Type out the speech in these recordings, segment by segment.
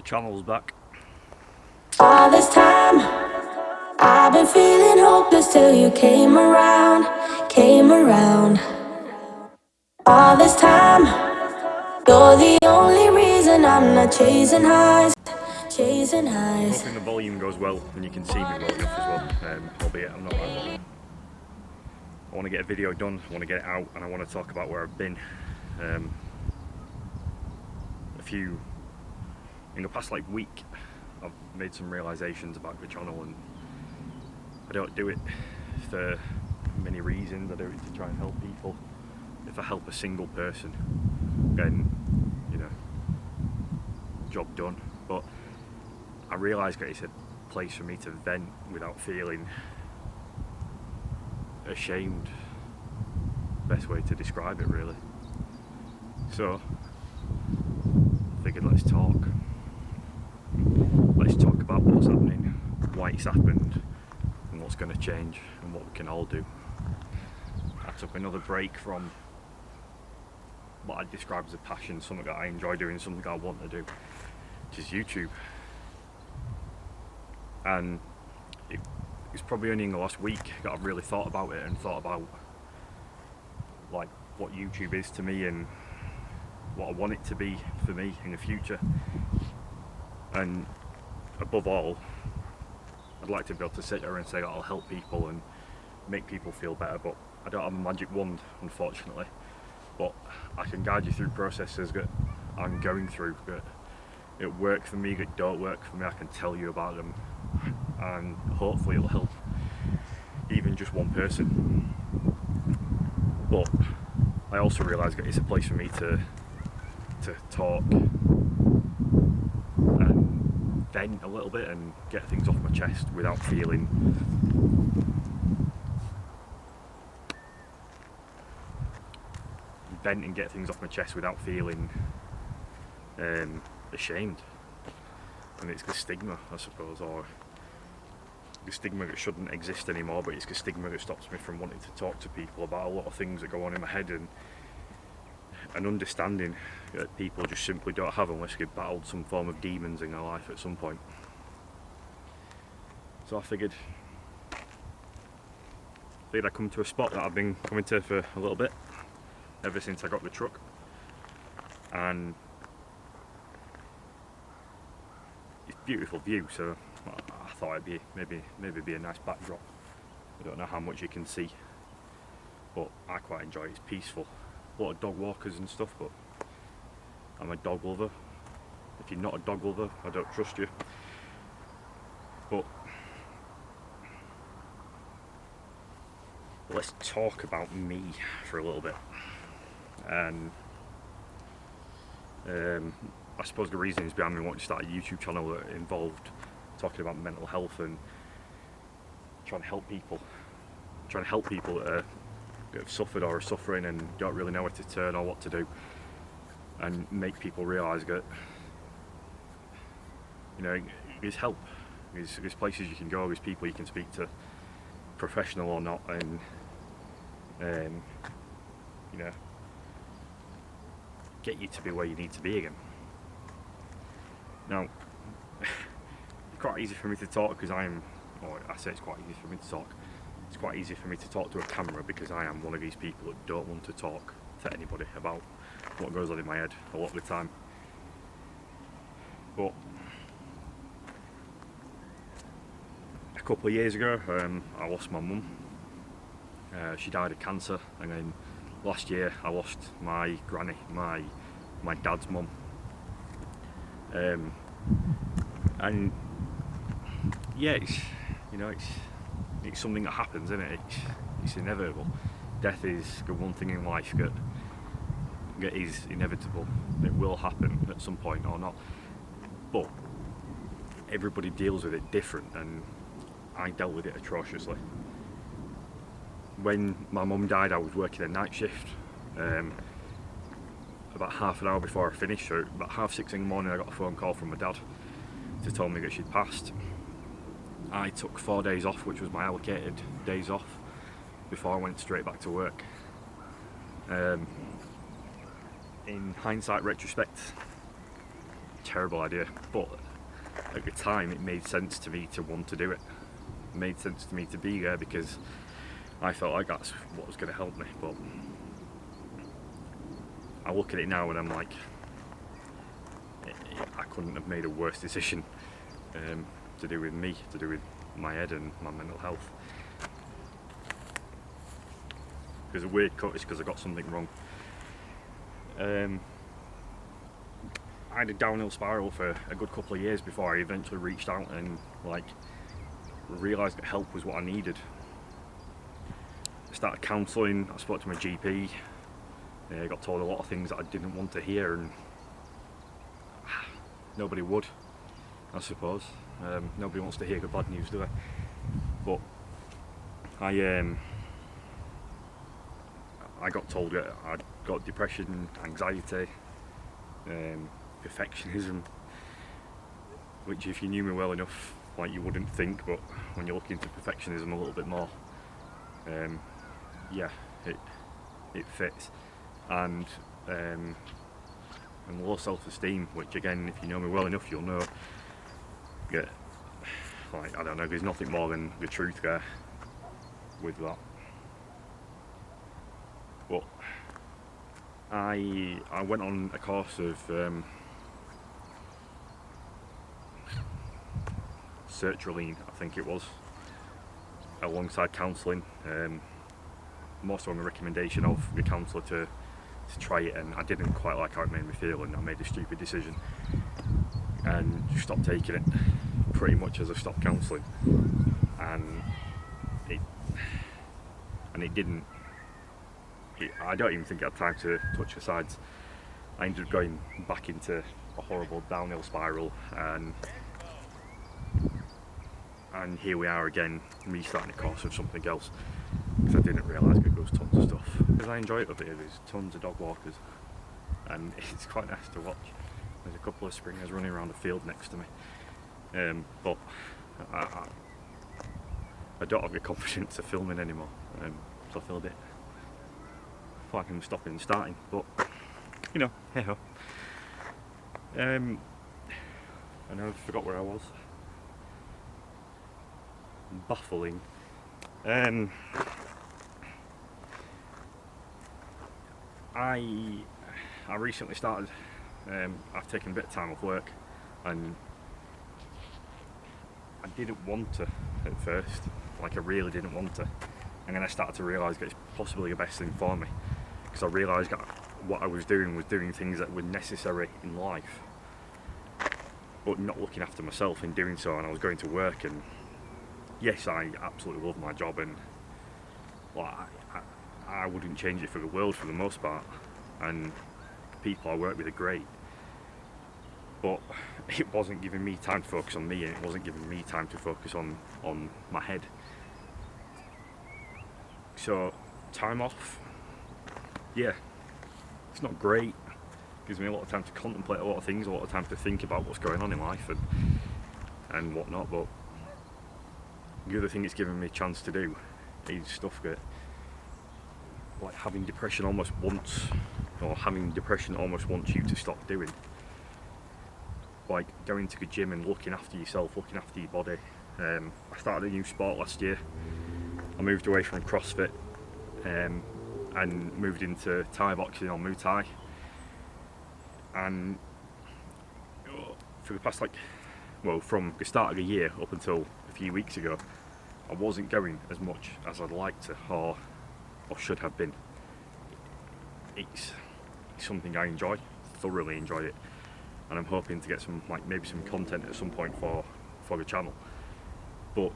channel's back. All this time, I've been feeling hopeless till you came around, came around. All this time, you're the only reason I'm not chasing highs, chasing highs. Hoping the volume goes well and you can see me well enough as well, albeit I'm not that well. I want to get a video done, I want to get it out, and I want to talk about where I've been. In the past week, I've made some realizations about the channel, and I don't do it for many reasons. I do it to try and help people. If I help a single person, then, you know, job done. But I realise that it's a place for me to vent without feeling ashamed. Best way to describe it, really. So I figured, let's talk. Let's talk about what's happening, why it's happened, and what's going to change, and what we can all do. I took another break from what I describe as a passion, something that I enjoy doing, something I want to do, which is YouTube. And it's probably only in the last week that I've really thought about it and thought about what YouTube is to me and what I want it to be for me in the future. And above all, I'd like to be able to sit there and say I'll help people and make people feel better, but I don't have a magic wand, unfortunately. But I can guide you through processes that I'm going through, that it work for me, that don't work for me. I can tell you about them, and hopefully it'll help even just one person. But I also realise that it's a place for me to talk and vent a little bit and get things off my chest without feeling ashamed. And it's the stigma, I suppose, or the stigma that shouldn't exist anymore, but it's the stigma that stops me from wanting to talk to people about a lot of things that go on in my head, and an understanding that people just simply don't have unless they've battled some form of demons in their life at some point. So I figured I'd come to a spot that I've been coming to for a little bit, ever since I got the truck, and it's a beautiful view, so I thought it'd be maybe be a nice backdrop. I don't know how much you can see, but I quite enjoy it. It's peaceful. A lot of dog walkers and stuff, but I'm a dog lover. If you're not a dog lover, I don't trust you. But let's talk about me for a little bit. And I suppose the reasons behind me wanting to start a YouTube channel that involved talking about mental health and trying to help people that have suffered or are suffering and don't really know where to turn or what to do, and make people realise that, you know, there's help, there's places you can go, there's people you can speak to, professional or not, and you know, get you to be where you need to be again. Now, it's quite easy for me to talk because I say it's quite easy for me to talk. It's quite easy for me to talk to a camera because I am one of these people that don't want to talk to anybody about what goes on in my head a lot of the time. But a couple of years ago, I lost my mum. She died of cancer, and then last year I lost my granny, my dad's mum. And yeah, it's something that happens, isn't it? It's inevitable. Death is the one thing in life that is inevitable. It will happen at some point or not. But everybody deals with it different, and I dealt with it atrociously. When my mum died, I was working a night shift. About half an hour before I finished, so about 6:30 in the morning, I got a phone call from my dad to tell me that she'd passed. I took 4 days off, which was my allocated days off, before I went straight back to work. In hindsight, retrospect, terrible idea, but at the time it made sense to me to want to do it. It made sense to me to be there because I felt like that's what was going to help me. But I look at it now and I'm like, I couldn't have made a worse decision to do with me, to do with my head and my mental health. Because a weird cut is because I got something wrong. I had a downhill spiral for a good couple of years before I eventually reached out and realised that help was what I needed. I started counselling, I spoke to my GP, I got told a lot of things that I didn't want to hear, and nobody would, I suppose. Nobody wants to hear the bad news, do they? But I got told that I'd got depression, anxiety, perfectionism, which if you knew me well enough, you wouldn't think, but when you look into perfectionism a little bit more, it fits. And low self-esteem, which again, if you know me well enough, you'll know, I don't know, there's nothing more than the truth there with that. But I went on a course of sertraline, I think it was, alongside counselling, more so on the recommendation of the counsellor to try it, and I didn't quite like how it made me feel, and I made a stupid decision and just stopped taking it pretty much as I stopped counselling, and I don't even think I had time to touch the sides. I ended up going back into a horrible downhill spiral, and here we are again, me starting a course of something else, because I didn't realise there was tons of stuff. Because I enjoy it up here, there's tons of dog walkers, and it's quite nice to watch. There's a couple of springers running around the field next to me, but I don't have the confidence of filming anymore, so I feel a bit like I'm stopping and starting, but hey ho. I never forgot where I was. Baffling. I recently started, I've taken a bit of time off work, and I didn't want to at first, I really didn't want to, and then I started to realise that it's possibly the best thing for me, because I realised that what I was doing things that were necessary in life, but not looking after myself in doing so. And I was going to work, and yes, I absolutely love my job, and I wouldn't change it for the world for the most part, and the people I work with are great, but it wasn't giving me time to focus on me, and it wasn't giving me time to focus on my head. So time off, it's not great. It gives me a lot of time to contemplate a lot of things, a lot of time to think about what's going on in life and whatnot, but the other thing it's given me a chance to do is stuff that having depression almost wants you to stop doing. Going to the gym and looking after yourself, looking after your body. I started a new sport last year. I moved away from CrossFit and moved into Thai boxing or Muay Thai. And for the past from the start of the year up until a few weeks ago, I wasn't going as much as I'd like to or should have been. It's something I enjoy, thoroughly enjoy it, and I'm hoping to get some maybe some content at some point for the channel. But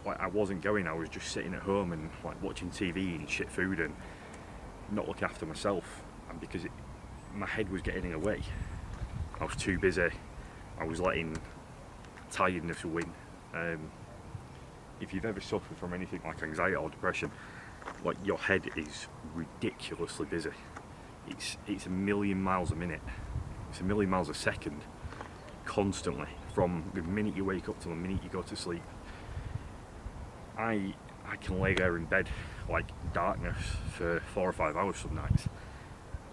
I wasn't going. I was just sitting at home and watching TV and shit food and not looking after myself, and because my head was getting in the way. I was too busy. I was letting tiredness win. If you've ever suffered from anything like anxiety or depression, your head is ridiculously busy. It's a million miles a minute. It's a million miles a second, constantly, from the minute you wake up to the minute you go to sleep. I can lay there in bed darkness for 4 or 5 hours some nights,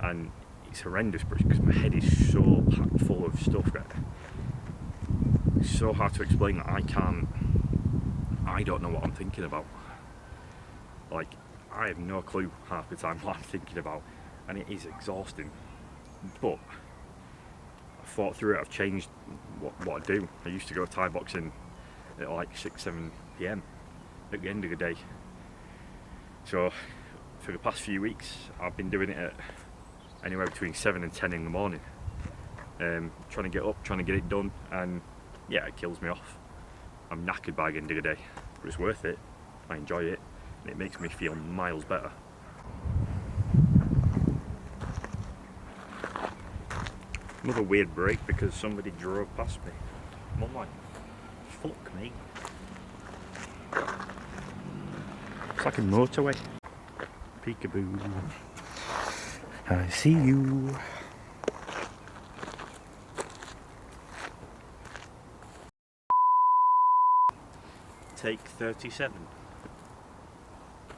and it's horrendous because my head is so packed full of stuff that it's so hard to explain that I don't know what I'm thinking about. Like, I have no clue half the time what I'm thinking about, and it is exhausting. But I thought through it. I've changed what I do. I used to go Thai boxing at like 6-7 p.m. at the end of the day. So for the past few weeks I've been doing it at anywhere between 7 and 10 in the morning, trying to get up, trying to get it done, and yeah, it kills me off. I'm knackered by the end of the day, but it's worth it. I enjoy it, and it makes me feel miles better. Another weird break because somebody drove past me. I'm like, fuck me. It's like a motorway. Peekaboo. I see you. Take 37.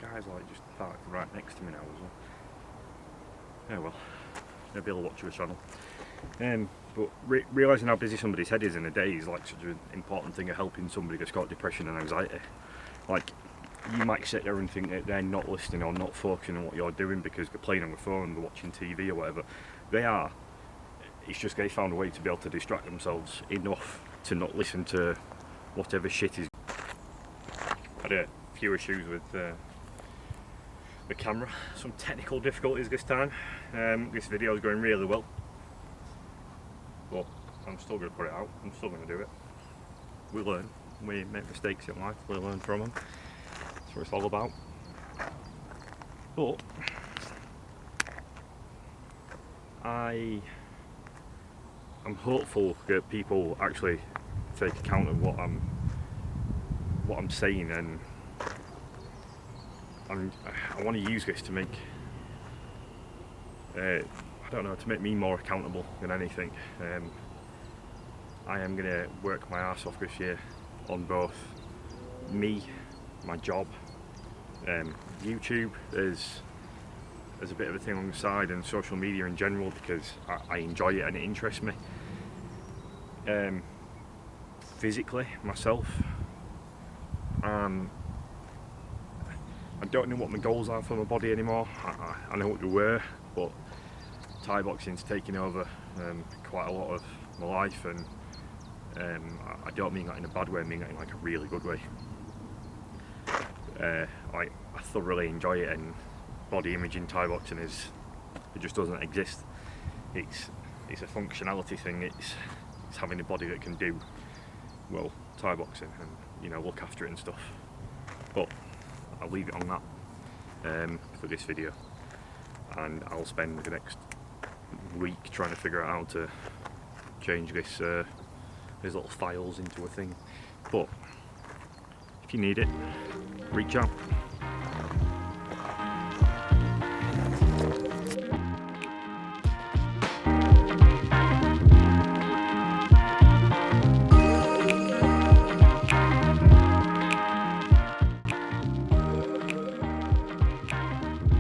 Guy's like just parked right next to me now as well. Yeah, well, maybe I'll watch your channel. But realising how busy somebody's head is in a day is like such an important thing of helping somebody that's got depression and anxiety. Like, you might sit there and think that they're not listening or not focusing on what you're doing because they're playing on the phone, they're watching TV or whatever. They are. It's just they found a way to be able to distract themselves enough to not listen to whatever shit is. I had a few issues with the camera, some technical difficulties this time. This video is going really well, but I'm still going to put it out. I'm still going to do it. We learn. We make mistakes in life. We learn from them. That's what it's all about. But I'm hopeful that people actually take account of what I'm saying, and I want to use this to make to make me more accountable than anything. I am going to work my arse off this year on both me, my job, YouTube as a bit of a thing on the side, and social media in general because I enjoy it and it interests me. Physically, myself, I don't know what my goals are for my body anymore. I know what they were, but Thai boxing's taken over quite a lot of my life, and I don't mean that in a bad way, I mean that in like a really good way. I thoroughly enjoy it, and body image in Thai boxing it just doesn't exist. It's a functionality thing. It's having a body that can do well Thai boxing and look after it and stuff. But I'll leave it on that for this video, and I'll spend the next week trying to figure out how to change these little files into a thing. But if you need it, reach out.